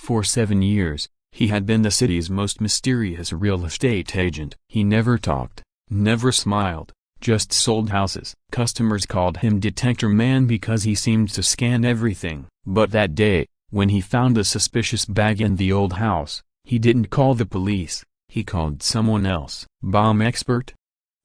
For 7 years, he had been the city's most mysterious real estate agent. He never talked, never smiled, just sold houses. Customers called him Detector Man because he seemed to scan everything. But that day, when he found a suspicious bag in the old house, he didn't call the police, he called someone else. "Bomb expert?"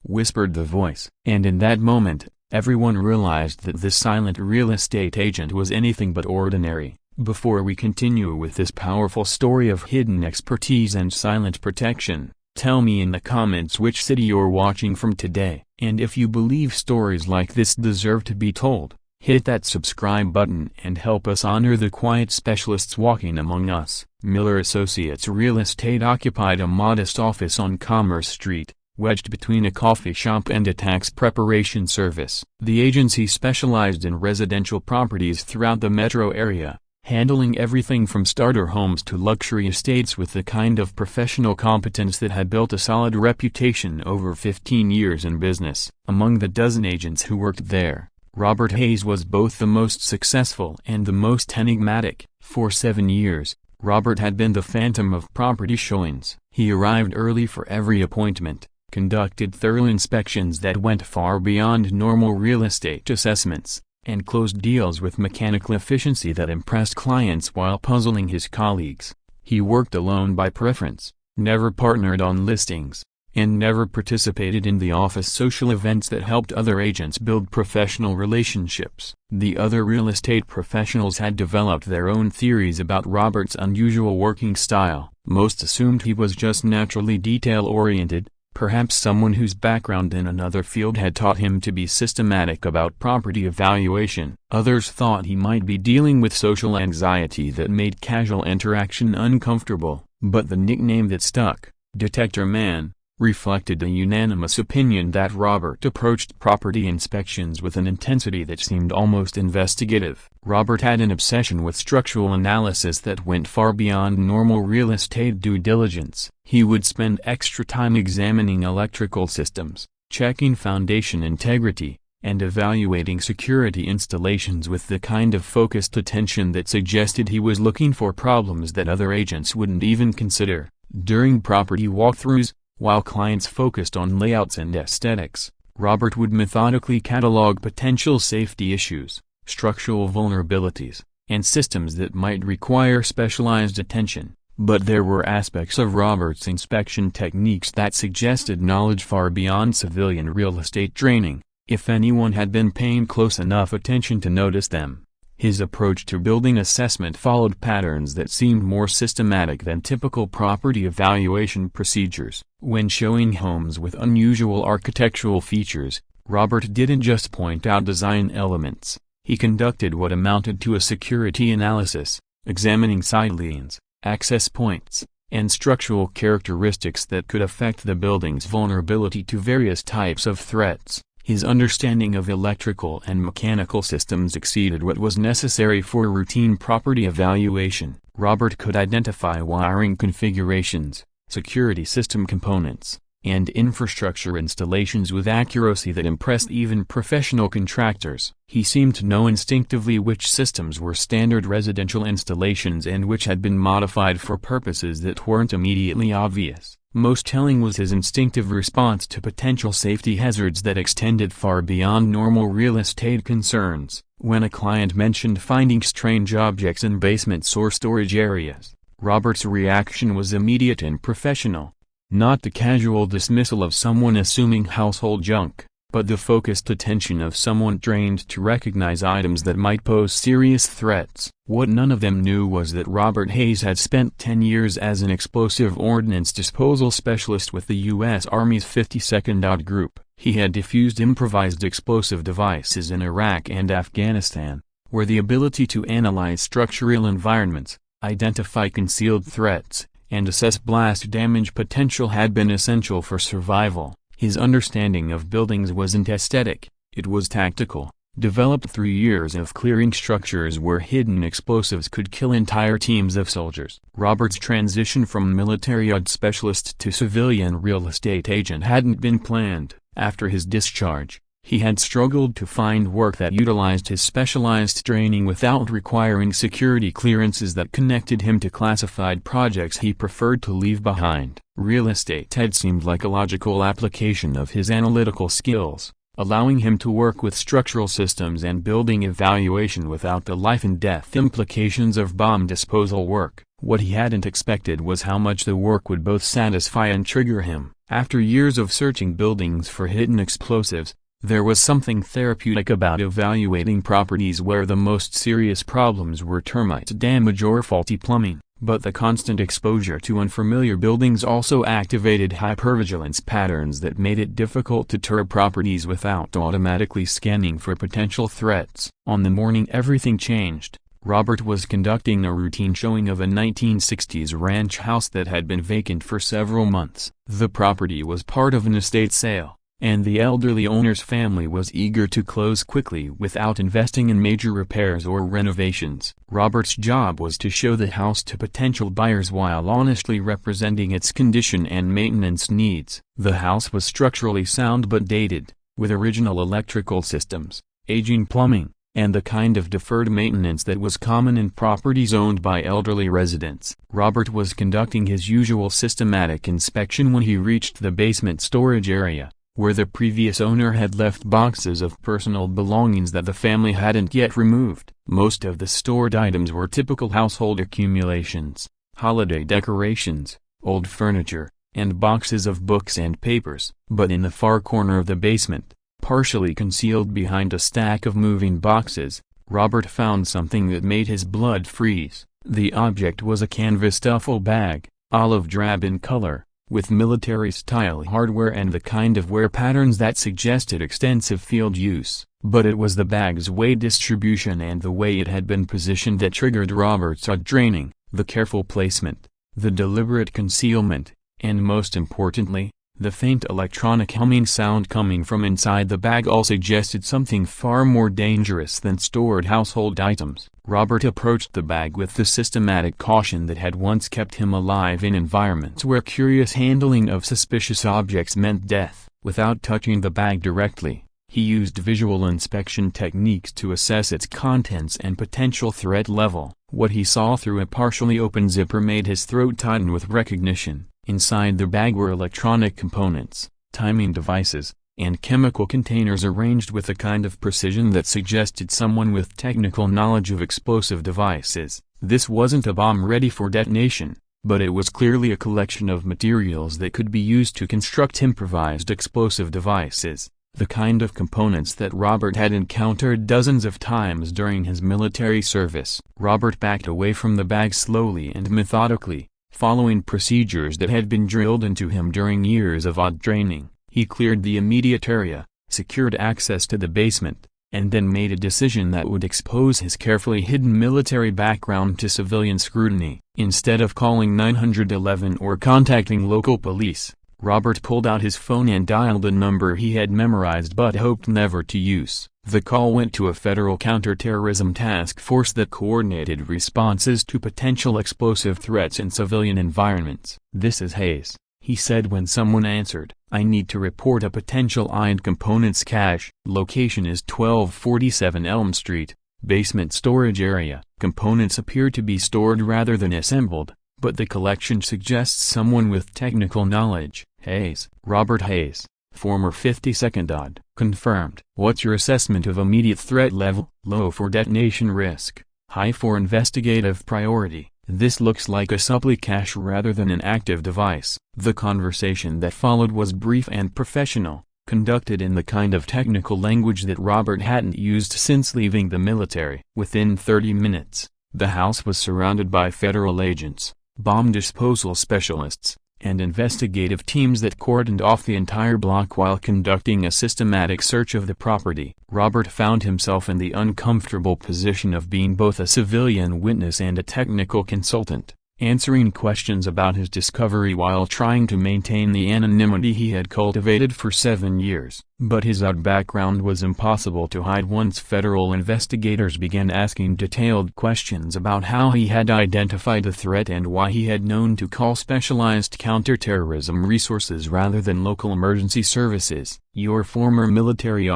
whispered the voice. And in that moment, everyone realized that this silent real estate agent was anything but ordinary. Before we continue with this powerful story of hidden expertise and silent protection, tell me in the comments which city you're watching from today. And if you believe stories like this deserve to be told, hit that subscribe button and help us honor the quiet specialists walking among us. Miller Associates Real Estate occupied a modest office on Commerce Street, wedged between a coffee shop and a tax preparation service. The agency specialized in residential properties throughout the metro area, handling everything from starter homes to luxury estates with the kind of professional competence that had built a solid reputation over 15 years in business. Among the dozen agents who worked there, Robert Hayes was both the most successful and the most enigmatic. For 7 years, Robert had been the phantom of property showings. He arrived early for every appointment, conducted thorough inspections that went far beyond normal real estate assessments, and closed deals with mechanical efficiency that impressed clients while puzzling his colleagues. He worked alone by preference, never partnered on listings, and never participated in the office social events that helped other agents build professional relationships. The other real estate professionals had developed their own theories about Robert's unusual working style. Most assumed he was just naturally detail-oriented, perhaps someone whose background in another field had taught him to be systematic about property evaluation. Others thought he might be dealing with social anxiety that made casual interaction uncomfortable. But the nickname that stuck, Detector Man, reflected a unanimous opinion that Robert approached property inspections with an intensity that seemed almost investigative. Robert had an obsession with structural analysis that went far beyond normal real estate due diligence. He would spend extra time examining electrical systems, checking foundation integrity, and evaluating security installations with the kind of focused attention that suggested he was looking for problems that other agents wouldn't even consider. During property walkthroughs, while clients focused on layouts and aesthetics, Robert would methodically catalog potential safety issues, structural vulnerabilities, and systems that might require specialized attention. But there were aspects of Robert's inspection techniques that suggested knowledge far beyond civilian real estate training, if anyone had been paying close enough attention to notice them. His approach to building assessment followed patterns that seemed more systematic than typical property evaluation procedures. When showing homes with unusual architectural features, Robert didn't just point out design elements. He conducted what amounted to a security analysis, examining side lanes, access points, and structural characteristics that could affect the building's vulnerability to various types of threats. His understanding of electrical and mechanical systems exceeded what was necessary for routine property evaluation. Robert could identify wiring configurations, security system components, and infrastructure installations with accuracy that impressed even professional contractors. He seemed to know instinctively which systems were standard residential installations and which had been modified for purposes that weren't immediately obvious. Most telling was his instinctive response to potential safety hazards that extended far beyond normal real estate concerns. When a client mentioned finding strange objects in basements or storage areas, Robert's reaction was immediate and professional. Not the casual dismissal of someone assuming household junk, but the focused attention of someone trained to recognize items that might pose serious threats. What none of them knew was that Robert Hayes had spent 10 years as an explosive ordnance disposal specialist with the U.S. Army's 52nd Out Group. He had defused improvised explosive devices in Iraq and Afghanistan, where the ability to analyze structural environments, identify concealed threats, and assess blast damage potential had been essential for survival. His understanding of buildings wasn't aesthetic, it was tactical, developed through years of clearing structures where hidden explosives could kill entire teams of soldiers. Robert's transition from military OD specialist to civilian real estate agent hadn't been planned. After his discharge, He had struggled to find work that utilized his specialized training without requiring security clearances that connected him to classified projects he preferred to leave behind. Real estate had seemed like a logical application of his analytical skills, allowing him to work with structural systems and building evaluation without the life-and-death implications of bomb disposal work. What he hadn't expected was how much the work would both satisfy and trigger him. After years of searching buildings for hidden explosives, there was something therapeutic about evaluating properties where the most serious problems were termite damage or faulty plumbing. But the constant exposure to unfamiliar buildings also activated hypervigilance patterns that made it difficult to tour properties without automatically scanning for potential threats. On the morning everything changed, Robert was conducting a routine showing of a 1960s ranch house that had been vacant for several months. The property was part of an estate sale, and the elderly owner's family was eager to close quickly without investing in major repairs or renovations. Robert's job was to show the house to potential buyers while honestly representing its condition and maintenance needs. The house was structurally sound but dated, with original electrical systems, aging plumbing, and the kind of deferred maintenance that was common in properties owned by elderly residents. Robert was conducting his usual systematic inspection when he reached the basement storage area, where the previous owner had left boxes of personal belongings that the family hadn't yet removed. Most of the stored items were typical household accumulations: holiday decorations, old furniture, and boxes of books and papers. But in the far corner of the basement, partially concealed behind a stack of moving boxes, Robert found something that made his blood freeze. The object was a canvas duffel bag, olive drab in color, with military-style hardware and the kind of wear patterns that suggested extensive field use. But it was the bag's weight distribution and the way it had been positioned that triggered Robert's adrenaline. The careful placement, the deliberate concealment, and most importantly, the faint electronic humming sound coming from inside the bag all suggested something far more dangerous than stored household items. Robert approached the bag with the systematic caution that had once kept him alive in environments where curious handling of suspicious objects meant death. Without touching the bag directly, he used visual inspection techniques to assess its contents and potential threat level. What he saw through a partially open zipper made his throat tighten with recognition. Inside the bag were electronic components, timing devices, and chemical containers arranged with a kind of precision that suggested someone with technical knowledge of explosive devices. This wasn't a bomb ready for detonation, but it was clearly a collection of materials that could be used to construct improvised explosive devices, the kind of components that Robert had encountered dozens of times during his military service. Robert backed away from the bag slowly and methodically, following procedures that had been drilled into him during years of odd training. He cleared the immediate area, secured access to the basement, and then made a decision that would expose his carefully hidden military background to civilian scrutiny. Instead of calling 911 or contacting local police, Robert pulled out his phone and dialed a number he had memorized but hoped never to use. The call went to a federal counterterrorism task force that coordinated responses to potential explosive threats in civilian environments. "This is Hayes," he said when someone answered. "I need to report a potential iron components cache. Location is 1247 Elm Street, basement storage area." Components appear to be stored rather than assembled, but the collection suggests someone with technical knowledge. Hayes. Robert Hayes, former 52nd OD. Confirmed. "What's your assessment of immediate threat level?" "Low for detonation risk, high for investigative priority." This looks like a supply cache rather than an active device. The conversation that followed was brief and professional, conducted in the kind of technical language that Robert hadn't used since leaving the military. Within 30 minutes, the house was surrounded by federal agents, bomb disposal specialists, and investigative teams that cordoned off the entire block while conducting a systematic search of the property. Robert found himself in the uncomfortable position of being both a civilian witness and a technical consultant. answering questions about his discovery while trying to maintain the anonymity he had cultivated for 7 years. But his background was impossible to hide once federal investigators began asking detailed questions about how he had identified the threat and why he had known to call specialized counterterrorism resources rather than local emergency services. "Your former military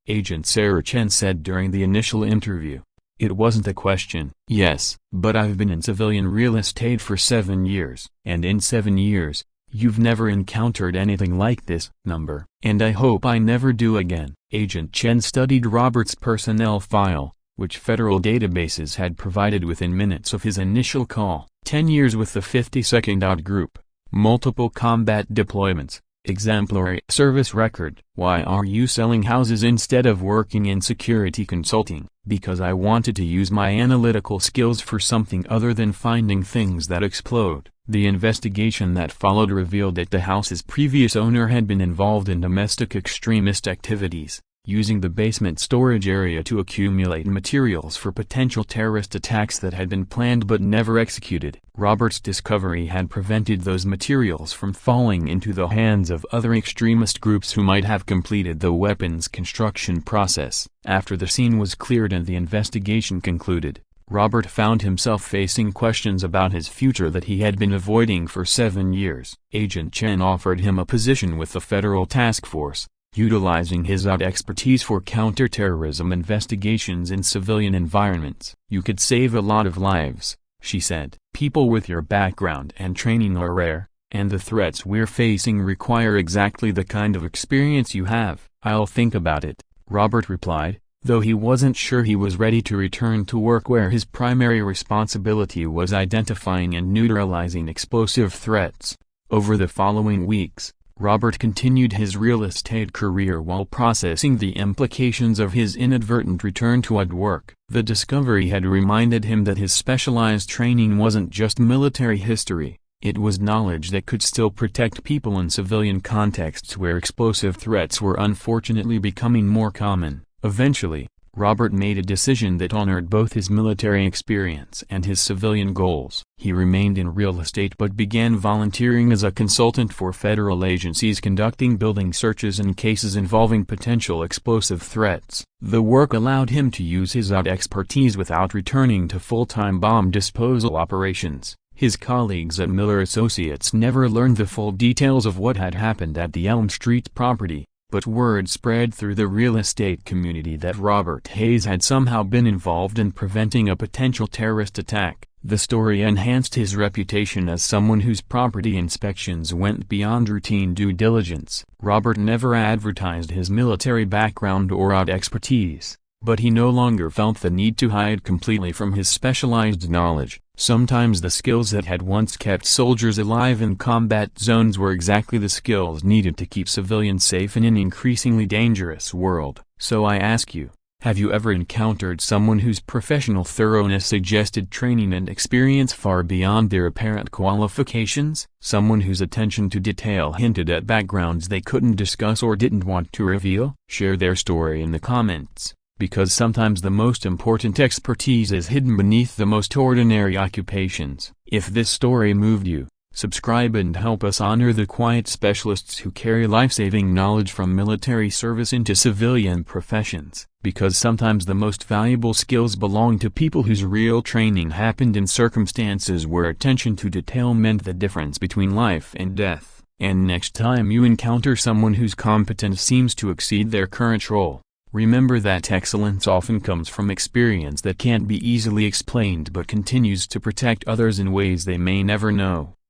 Agent Sarah Chen said during the initial interview. "It wasn't a question." "Yes, but I've been in civilian real estate for 7 years. And in 7 years, you've never encountered anything like this, number. And I hope I never do again." Agent Chen studied Robert's personnel file, which federal databases had provided within minutes of his initial call. 10 years with the 52nd Out Group, multiple combat deployments, exemplary service record. "Why are you selling houses instead of working in security consulting?" "Because I wanted to use my analytical skills for something other than finding things that explode." The investigation that followed revealed that the house's previous owner had been involved in domestic extremist activities, using the basement storage area to accumulate materials for potential terrorist attacks that had been planned but never executed. Robert's discovery had prevented those materials from falling into the hands of other extremist groups who might have completed the weapons construction process. After the scene was cleared and the investigation concluded, Robert found himself facing questions about his future that he had been avoiding for 7 years. Agent Chen offered him a position with the federal task force, utilizing his expertise for counterterrorism investigations in civilian environments. "You could save a lot of lives," she said. "People with your background and training are rare, and the threats we're facing require exactly the kind of experience you have." "I'll think about it," Robert replied, though he wasn't sure he was ready to return to work where his primary responsibility was identifying and neutralizing explosive threats. Over the following weeks, Robert continued his real estate career while processing the implications of his inadvertent return to work. The discovery had reminded him that his specialized training wasn't just military history, it was knowledge that could still protect people in civilian contexts where explosive threats were unfortunately becoming more common. Eventually, Robert made a decision that honored both his military experience and his civilian goals. He remained in real estate but began volunteering as a consultant for federal agencies conducting building searches in cases involving potential explosive threats. The work allowed him to use his expertise without returning to full-time bomb disposal operations. His colleagues at Miller Associates never learned the full details of what had happened at the Elm Street property, but word spread through the real estate community that Robert Hayes had somehow been involved in preventing a potential terrorist attack. The story enhanced his reputation as someone whose property inspections went beyond routine due diligence. Robert never advertised his military background or expertise, but he no longer felt the need to hide completely from his specialized knowledge. Sometimes the skills that had once kept soldiers alive in combat zones were exactly the skills needed to keep civilians safe in an increasingly dangerous world. So I ask you, have you ever encountered someone whose professional thoroughness suggested training and experience far beyond their apparent qualifications? Someone whose attention to detail hinted at backgrounds they couldn't discuss or didn't want to reveal? Share their story in the comments, because sometimes the most important expertise is hidden beneath the most ordinary occupations. If this story moved you, subscribe and help us honor the quiet specialists who carry life-saving knowledge from military service into civilian professions, because sometimes the most valuable skills belong to people whose real training happened in circumstances where attention to detail meant the difference between life and death. And next time you encounter someone whose competence seems to exceed their current role, remember that excellence often comes from experience that can't be easily explained but continues to protect others in ways they may never know.